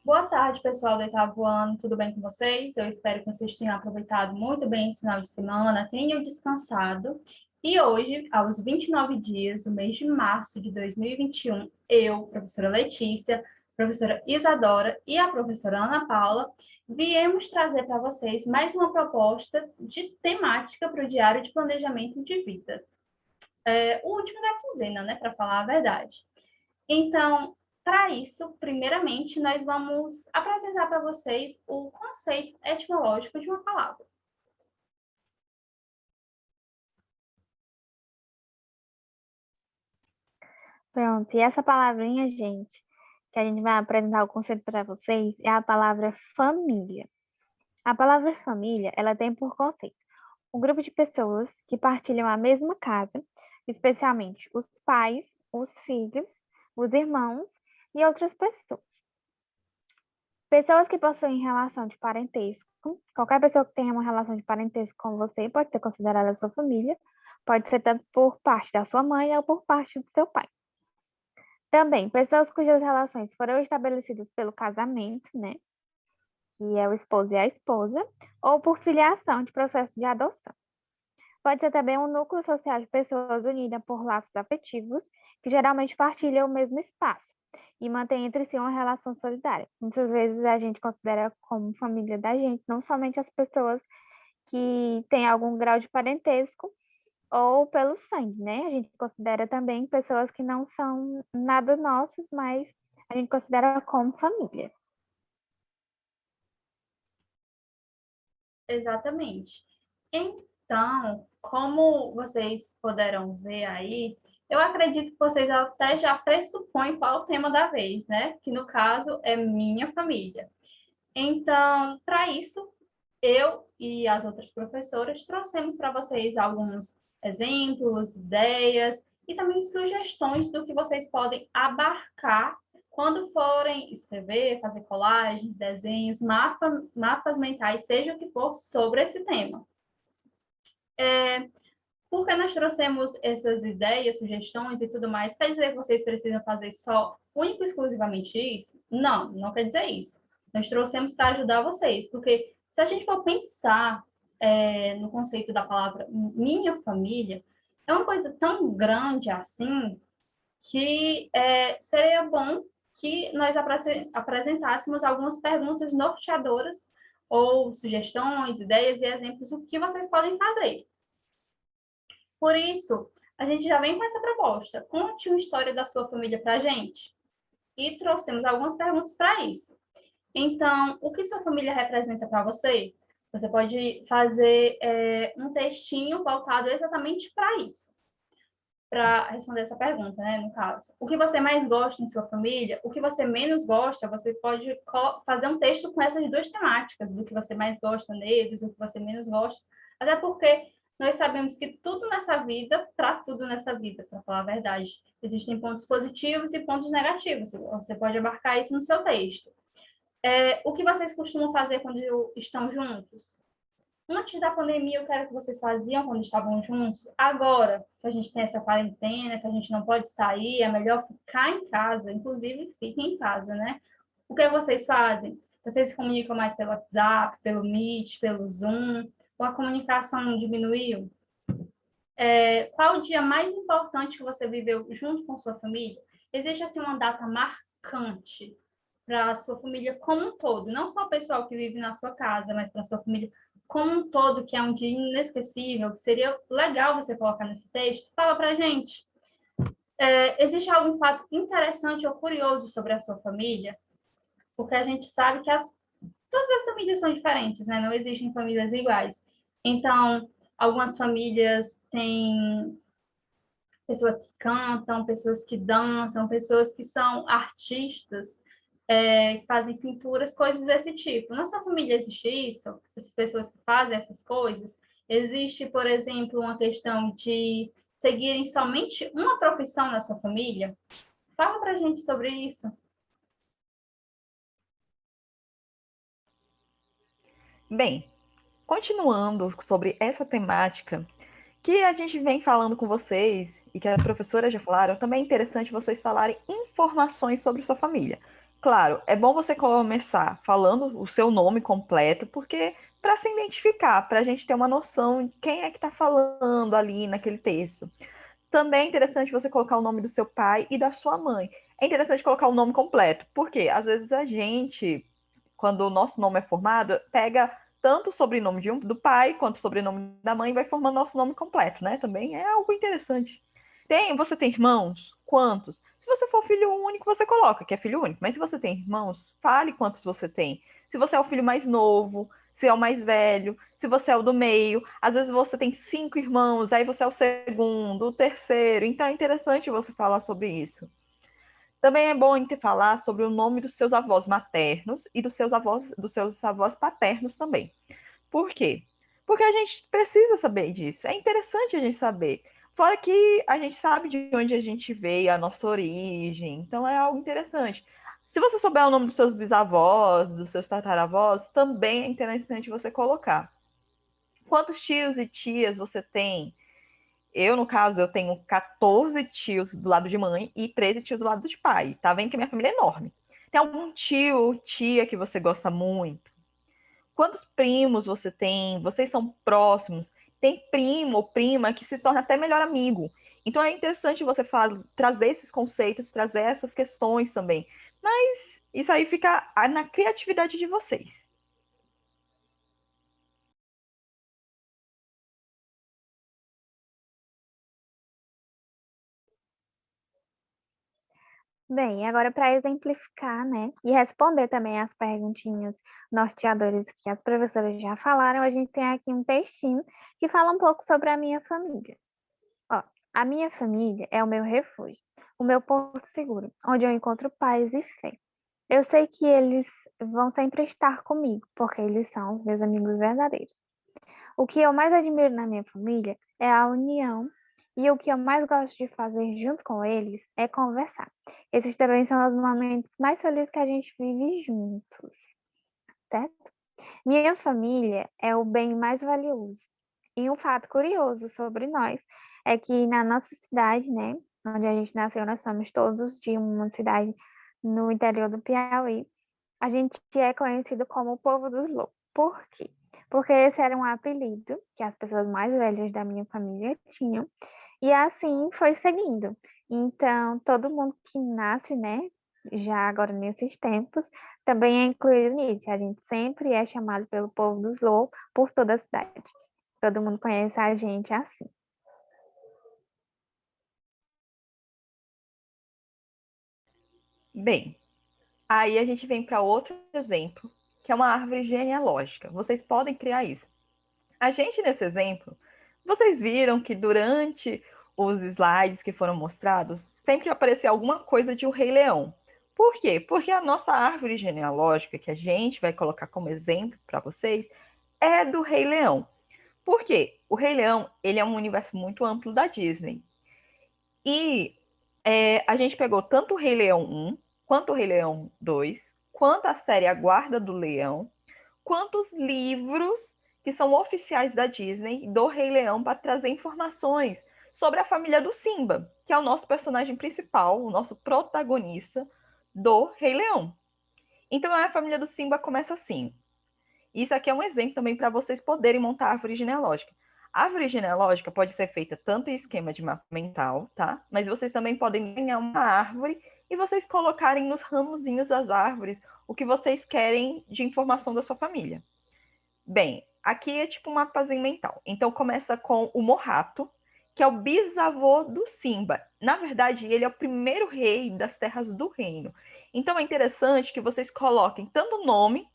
Boa tarde, pessoal do oitavo ano, tudo bem com vocês? Eu espero que vocês tenham aproveitado muito bem esse final de semana, tenham descansado. E hoje, aos 29 dias do mês de março de 2021, eu, professora Letícia, professora Isadora e a professora Ana Paula, viemos trazer para vocês mais uma proposta de temática para o Diário de Planejamento de Vida. O último da quinzena, né, para falar a verdade. Então, para isso, primeiramente, nós vamos apresentar para vocês o conceito etimológico de uma palavra. Pronto, e essa palavrinha, gente, que a gente vai apresentar o conceito para vocês, é a palavra família. A palavra família, ela tem por conceito um grupo de pessoas que partilham a mesma casa, especialmente os pais, os filhos, os irmãos e outras pessoas. Pessoas que possuem relação de parentesco, qualquer pessoa que tenha uma relação de parentesco com você pode ser considerada sua família, pode ser tanto por parte da sua mãe ou por parte do seu pai. Também, pessoas cujas relações foram estabelecidas pelo casamento, né? Que é o esposo e a esposa, ou por filiação de processo de adoção. Pode ser também um núcleo social de pessoas unidas por laços afetivos, que geralmente partilham o mesmo espaço e mantêm entre si uma relação solidária. Muitas vezes a gente considera como família da gente, não somente as pessoas que têm algum grau de parentesco, ou pelo sangue, né? A gente considera também pessoas que não são nada nossos, mas a gente considera como família. Exatamente. Então, como vocês puderam ver aí, eu acredito que vocês até já pressupõem qual é o tema da vez, né? Que no caso é minha família. Então, para isso, eu e as outras professoras trouxemos para vocês alguns exemplos, ideias e também sugestões do que vocês podem abarcar quando forem escrever, fazer colagens, desenhos, mapas mentais, seja o que for, sobre esse tema. Por que nós trouxemos essas ideias, sugestões e tudo mais? Quer dizer que vocês precisam fazer só, único e exclusivamente isso? Não, não quer dizer isso. Nós trouxemos para ajudar vocês, porque se a gente for pensar no conceito da palavra minha família, é uma coisa tão grande assim que seria bom que nós apresentássemos algumas perguntas norteadoras ou sugestões, ideias e exemplos do que vocês podem fazer. Por isso, a gente já vem com essa proposta. Conte uma história da sua família para a gente. E trouxemos algumas perguntas para isso. Então, o que sua família representa para você? Você pode fazer um textinho voltado exatamente para isso, para responder essa pergunta, né, no caso. O que você mais gosta em sua família? O que você menos gosta? Você pode fazer um texto com essas duas temáticas, do que você mais gosta neles, o que você menos gosta. Até porque nós sabemos que tudo nessa vida, para tudo nessa vida, para falar a verdade, existem pontos positivos e pontos negativos. Você pode abarcar isso no seu texto. O que vocês costumam fazer quando estão juntos? Antes da pandemia, o que era que vocês faziam quando estavam juntos? Agora, que a gente tem essa quarentena, que a gente não pode sair, é melhor ficar em casa, inclusive fiquem em casa, né? O que vocês fazem? Vocês se comunicam mais pelo WhatsApp, pelo Meet, pelo Zoom? Ou a comunicação diminuiu? Qual o dia mais importante que você viveu junto com sua família? Existe, assim, uma data marcante para a sua família como um todo, não só o pessoal que vive na sua casa, mas para a sua família como um todo, que é um dia inesquecível, que seria legal você colocar nesse texto? Fala para a gente. Existe algum fato interessante ou curioso sobre a sua família? Porque a gente sabe que todas as famílias são diferentes, né? Não existem famílias iguais. Então, algumas famílias têm pessoas que cantam, pessoas que dançam, pessoas que são artistas, que fazem pinturas, coisas desse tipo. Na sua família existe isso? Essas pessoas que fazem essas coisas? Existe, por exemplo, uma questão de seguirem somente uma profissão na sua família? Fala pra gente sobre isso. Bem, continuando sobre essa temática que a gente vem falando com vocês e que as professoras já falaram, também é interessante vocês falarem informações sobre sua família. Claro, é bom você começar falando o seu nome completo, porque para se identificar, para a gente ter uma noção de quem é que está falando ali naquele texto. Também é interessante você colocar o nome do seu pai e da sua mãe. É interessante colocar o nome completo, porque às vezes a gente, quando o nosso nome é formado, pega tanto o sobrenome do pai quanto o sobrenome da mãe e vai formando nosso nome completo, né? Também é algo interessante. Você tem irmãos? Quantos? Se você for filho único, você coloca que é filho único. Mas se você tem irmãos, fale quantos você tem. Se você é o filho mais novo, se é o mais velho, se você é o do meio. Às vezes você tem 5 irmãos, aí você é o segundo, o terceiro. Então é interessante você falar sobre isso. Também é bom falar sobre o nome dos seus avós maternos e dos seus avós paternos também. Por quê? Porque a gente precisa saber disso. É interessante a gente saber. Fora que a gente sabe de onde a gente veio, a nossa origem. Então é algo interessante. Se você souber o nome dos seus bisavós, dos seus tataravós, também é interessante você colocar. Quantos tios e tias você tem? Eu, no caso, eu tenho 14 tios do lado de mãe e 13 tios do lado de pai. Tá vendo que minha família é enorme. Tem algum tio ou tia que você gosta muito? Quantos primos você tem? Vocês são próximos? Tem primo ou prima que se torna até melhor amigo. Então é interessante você trazer esses conceitos, trazer essas questões também. Mas isso aí fica na criatividade de vocês. Bem, agora para exemplificar, né, e responder também as perguntinhas norteadoras que as professoras já falaram, a gente tem aqui um textinho que fala um pouco sobre a minha família. Ó, a minha família é o meu refúgio, o meu porto seguro, onde eu encontro paz e fé. Eu sei que eles vão sempre estar comigo, porque eles são os meus amigos verdadeiros. O que eu mais admiro na minha família é a união, e o que eu mais gosto de fazer junto com eles é conversar. Esses também são os momentos mais felizes que a gente vive juntos, certo? Minha família é o bem mais valioso. E um fato curioso sobre nós é que na nossa cidade, né, onde a gente nasceu, nós somos todos de uma cidade no interior do Piauí. A gente é conhecido como o povo dos loucos. Por quê? Porque esse era um apelido que as pessoas mais velhas da minha família tinham, e assim foi seguindo. Então, todo mundo que nasce, né, já agora nesses tempos, também é incluído nisso. A gente sempre é chamado pelo povo dos loucos por toda a cidade. Todo mundo conhece a gente assim. Bem, aí a gente vem para outro exemplo, que é uma árvore genealógica. Vocês podem criar isso. A gente, nesse exemplo, vocês viram que durante os slides que foram mostrados, sempre aparecia alguma coisa de um Rei Leão. Por quê? Porque a nossa árvore genealógica, que a gente vai colocar como exemplo para vocês, é do Rei Leão. Por quê? O Rei Leão, ele é um universo muito amplo da Disney. E a gente pegou tanto o Rei Leão 1, quanto o Rei Leão 2, quanto a série A Guarda do Leão, quanto os livros que são oficiais da Disney do Rei Leão para trazer informações sobre a família do Simba, que é o nosso personagem principal, o nosso protagonista do Rei Leão. Então a família do Simba começa assim. Isso aqui é um exemplo também para vocês poderem montar a árvore genealógica. A árvore genealógica pode ser feita tanto em esquema de mapa mental, tá? Mas vocês também podem ganhar uma árvore e vocês colocarem nos ramozinhos das árvores o que vocês querem de informação da sua família. Bem, aqui é tipo um mapazinho mental. Então começa com o Morrato, que é o bisavô do Simba. Na verdade, ele é o primeiro rei das terras do reino. Então é interessante que vocês coloquem tanto o nome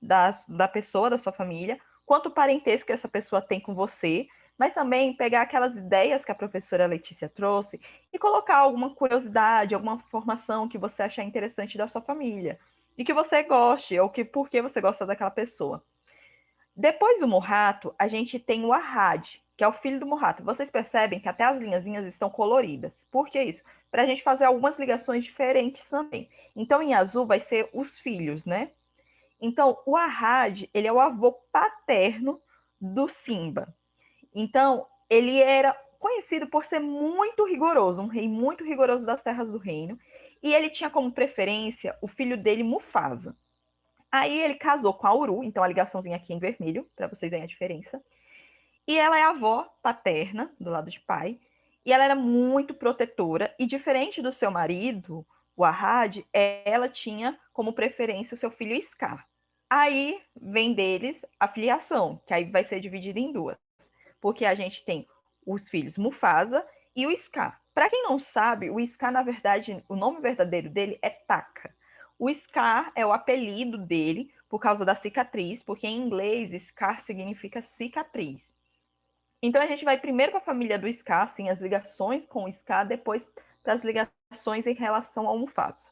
da pessoa, da sua família, quanto o parentesco que essa pessoa tem com você, mas também pegar aquelas ideias que a professora Letícia trouxe e colocar alguma curiosidade, alguma informação que você achar interessante da sua família e que você goste, ou que por que você gosta daquela pessoa. Depois do Murrato, a gente tem o Arrad, que é o filho do Murrato. Vocês percebem que até as linhazinhas estão coloridas. Por que isso? Para a gente fazer algumas ligações diferentes também. Então, em azul vai ser os filhos, né? Então, o Arrad, ele é o avô paterno do Simba. Então, ele era conhecido por ser muito rigoroso, um rei muito rigoroso das terras do reino. E ele tinha como preferência o filho dele, Mufasa. Aí ele casou com a Uru, então a ligaçãozinha aqui em vermelho, para vocês verem a diferença. E ela é a avó paterna, do lado de pai, e ela era muito protetora, e diferente do seu marido, o Arad, ela tinha como preferência o seu filho Scar. Aí vem deles a filiação, que aí vai ser dividida em duas, porque a gente tem os filhos Mufasa e o Scar. Para quem não sabe, o Scar, na verdade, o nome verdadeiro dele é Taka. O Scar é o apelido dele por causa da cicatriz, porque em inglês Scar significa cicatriz. Então a gente vai primeiro para a família do Scar, assim, as ligações com o Scar, depois para as ligações em relação ao Mufasa.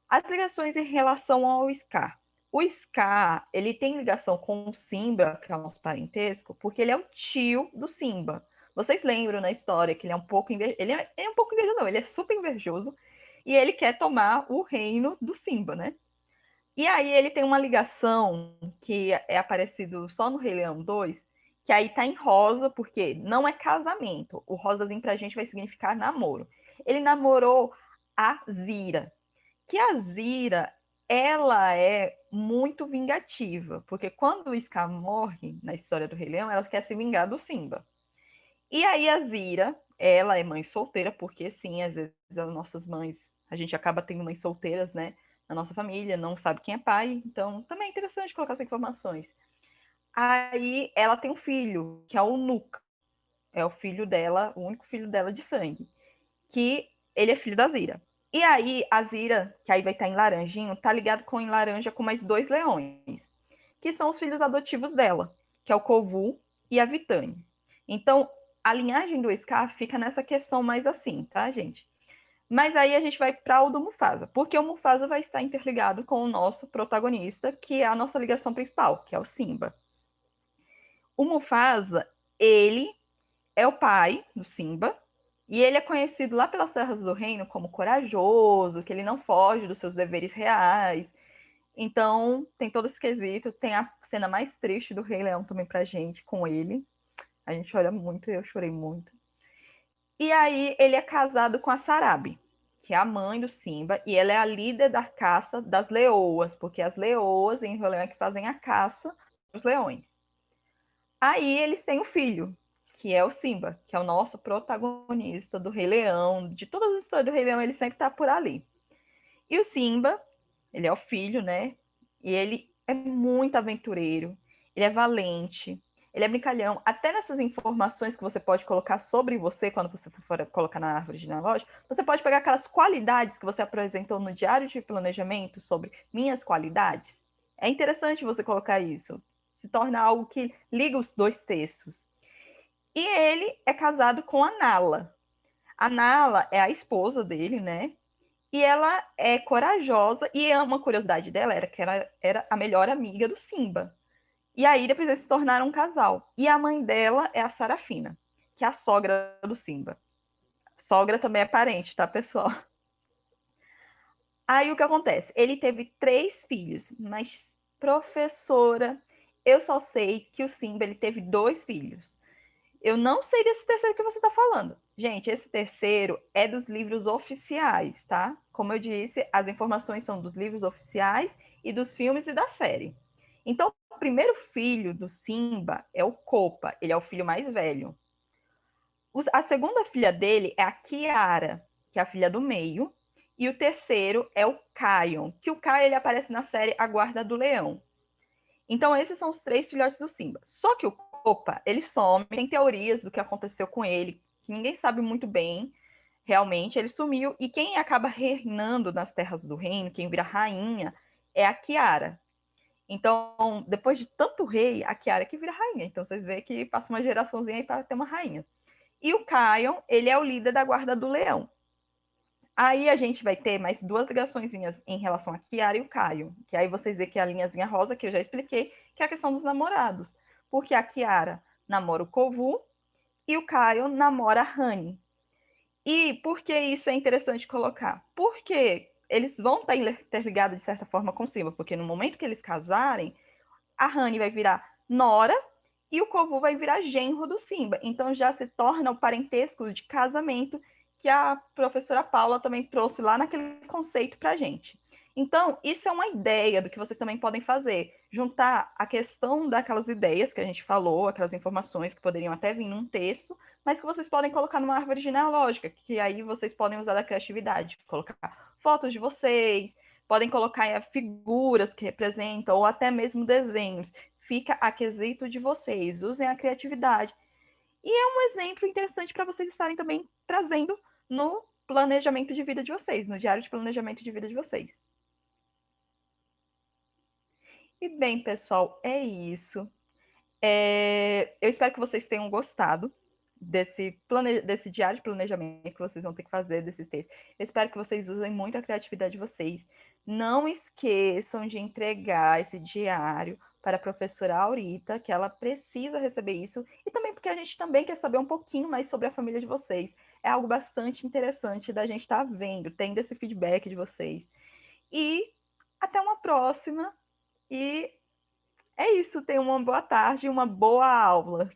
As ligações em relação ao Scar. O Scar, ele tem ligação com o Simba, que é o nosso parentesco, porque ele é o tio do Simba. Vocês lembram na história que ele é um pouco invejoso, ele é um pouco invejoso, não, ele é super invejoso, e ele quer tomar o reino do Simba, né? E aí ele tem uma ligação que é aparecido só no Rei Leão 2, que aí tá em rosa, porque não é casamento. O rosazinho pra gente vai significar namoro. Ele namorou a Zira, que a Zira, ela é muito vingativa, porque quando o Scar morre na história do Rei Leão, ela quer se vingar do Simba. E aí a Zira, ela é mãe solteira, porque sim, às vezes as nossas mães, a gente acaba tendo mães solteiras, né, na nossa família, não sabe quem é pai, então também é interessante colocar essas informações. Aí ela tem um filho, que é o Nuka, é o filho dela, o único filho dela de sangue, que ele é filho da Zira. E aí, a Zira, que aí vai estar em laranjinho, tá ligado com em laranja com mais 2 leões, que são os filhos adotivos dela, que é o Kovu e a Vitane. Então, a linhagem do Scar fica nessa questão mais assim, tá, gente? Mas aí a gente vai para o do Mufasa, porque o Mufasa vai estar interligado com o nosso protagonista, que é a nossa ligação principal, que é o Simba. O Mufasa, ele é o pai do Simba, e ele é conhecido lá pelas Terras do Reino como corajoso, que ele não foge dos seus deveres reais. Então, tem todo esse quesito. Tem a cena mais triste do Rei Leão também pra gente, com ele. A gente chora muito, eu chorei muito. E aí, ele é casado com a Sarabi, que é a mãe do Simba, e ela é a líder da caça das leoas, porque as leoas em Rei Leão é que fazem a caça dos leões. Aí, eles têm um filho, que é o Simba, que é o nosso protagonista do Rei Leão. De todas as histórias do Rei Leão, ele sempre está por ali. E o Simba, ele é o filho, né? E ele é muito aventureiro, ele é valente, ele é brincalhão. Até nessas informações que você pode colocar sobre você, quando você for colocar na árvore genealógica, você pode pegar aquelas qualidades que você apresentou no diário de planejamento sobre minhas qualidades. É interessante você colocar isso. Se torna algo que liga os dois textos. E ele é casado com a Nala. A Nala é a esposa dele, né? E ela é corajosa, e uma curiosidade dela era que ela era a melhor amiga do Simba. E aí depois eles se tornaram um casal. E a mãe dela é a Sarafina, que é a sogra do Simba. Sogra também é parente, tá, pessoal? Aí o que acontece? Ele teve 3 filhos, mas professora, eu só sei que o Simba ele teve 2 filhos. Eu não sei desse terceiro que você está falando. Gente, esse terceiro é dos livros oficiais, tá? Como eu disse, as informações são dos livros oficiais e dos filmes e da série. Então, o primeiro filho do Simba é o Copa, ele é o filho mais velho. A segunda filha dele é a Kiara, que é a filha do meio. E o terceiro é o Kion, que o Kion ele aparece na série A Guarda do Leão. Então, esses são os 3 filhotes do Simba. Só que o Copa, ele some, tem teorias do que aconteceu com ele, que ninguém sabe muito bem, realmente, ele sumiu, e quem acaba reinando nas terras do reino, quem vira rainha, é a Kiara. Então, depois de tanto rei, a Kiara que vira rainha. Então, vocês veem que passa uma geraçãozinha aí para ter uma rainha. E o Kion, ele é o líder da Guarda do Leão. Aí a gente vai ter mais 2 ligaçõezinhas em relação a Kiara e o Caio, que aí vocês veem que é a linhazinha rosa, que eu já expliquei, que é a questão dos namorados. Porque a Kiara namora o Kovu e o Caio namora a Hani. E por que isso é interessante colocar? Porque eles vão estar interligados de certa forma com Simba, porque no momento que eles casarem, a Hani vai virar nora e o Kovu vai virar genro do Simba. Então já se torna o parentesco de casamento que a professora Paula também trouxe lá naquele conceito para a gente. Então, isso é uma ideia do que vocês também podem fazer. Juntar a questão daquelas ideias que a gente falou, aquelas informações que poderiam até vir num texto, mas que vocês podem colocar numa árvore genealógica, que aí vocês podem usar da criatividade. Colocar fotos de vocês, podem colocar figuras que representam, ou até mesmo desenhos. Fica a quesito de vocês. Usem a criatividade. E é um exemplo interessante para vocês estarem também trazendo no planejamento de vida de vocês, no diário de planejamento de vida de vocês. E bem, pessoal, é isso. Eu espero que vocês tenham gostado desse diário de planejamento que vocês vão ter que fazer, desse texto. Eu espero que vocês usem muito a criatividade de vocês. Não esqueçam de entregar esse diário para a professora Aurita, que ela precisa receber isso, e também porque a gente também quer saber um pouquinho mais sobre a família de vocês. É algo bastante interessante da gente estar vendo, tendo esse feedback de vocês. E até uma próxima. E é isso, tenham uma boa tarde e uma boa aula.